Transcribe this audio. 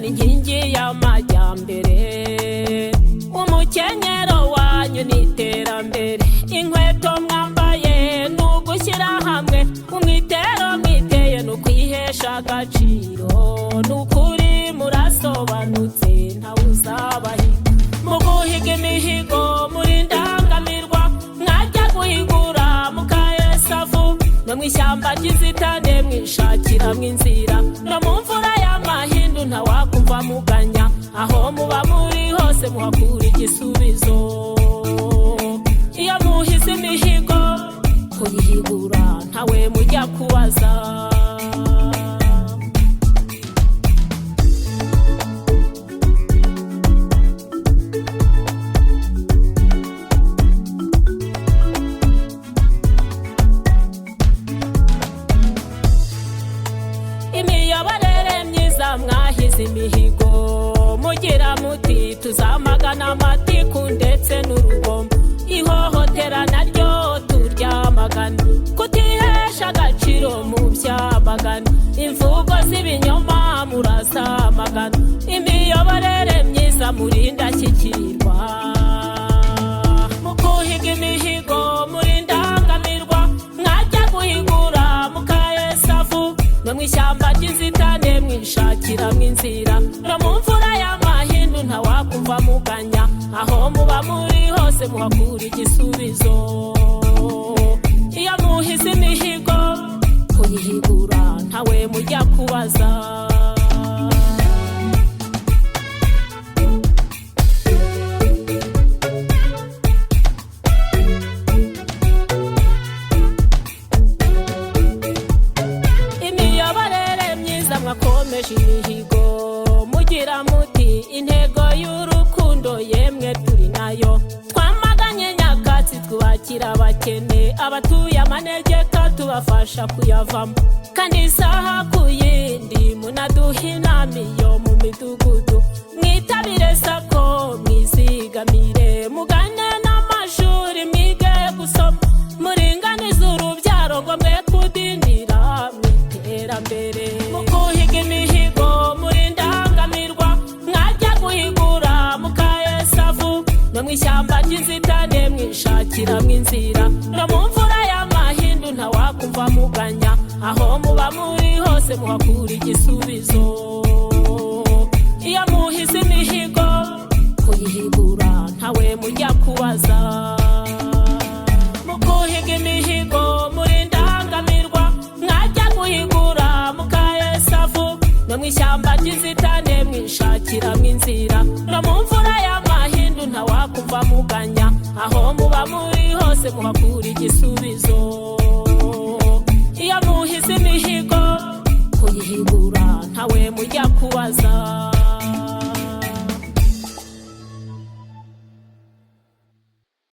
ni inkingi y'amajyambere, umukenyero wanyu ni iterambere, inkweto mwambaye ni ugushyira hamwe, umwitero mwiteye ni ukwihesha agaciro, ni ukuri murasobanutse ntawe uzabahiga, mu guhiga imihigo muri ndangamirwa, mwajya guhigura mukayesavu, no mu ishyamba ry'inzitane mwishakiramo inzira, no mu mvura y'amahindu ntawakumva muganya, aho muba muri hose muhakura igisubizo. Iyo muhize imihigo kuyihigura ntawe mujya kubaza. Imiyoborere myiza mwahize imihigo, mugira muti tuzamagana amatiku ndetse n'urugomo, ihohotera naryo turyamagana, kutihesha agaciro mu byamagana, imvugo z'ibinyoma murazamagana, imiyoborere myiza muri ndashyikirwa, mu guhiga imihigo muri ndangamirwa, mwajya guhigura mukayesavu, no mu ishyamba ry'inzitane mwishakiramo inzira, no mu mvura y'amahindu ntawakumva muganya, aho muba muri hose muhakura igisubizo. Iyo muhize imihigo kuyihigura ntawe mujya kubaza. Mwakomeje imihigo mugira muti intego y'urukundo yemwe turi nayo, twamaganye nyakatsi twubakira abakene, abatuye amanegeka tubafasha kuyavamo, kandi isaha ku yindi munaduha inama iyo mu midugudu, mwitabire sako mwizigamire, mugane n'amashuri mwige gusoma, muringanize urubyaro ngo mwe kudindira mwiterambere, mukuhiga imihigo muri ndangamirwa, mwajya guhigura mukayesavu, no mu ishyamba ry'inzitane mwishakiramo inzira, no mu mvura y'amahindu ntawakumva muganya, aho muba muri hose muhakura igisubizo. Iyo muhize imihigo kuyihigura ntawe mujya kubaza, mu guhiga imihigo muri ndangamirwa, mwajya guhigura mukayesavu, no mu ishyamba ry'inzitane mwishakiramo inzira, no mu mvura y'amahindu ntawakumva muganya, aho muba muri hose muhakura igisubizo. Iyo muhize imihigo kuyihigura ntawe mujya kubaza.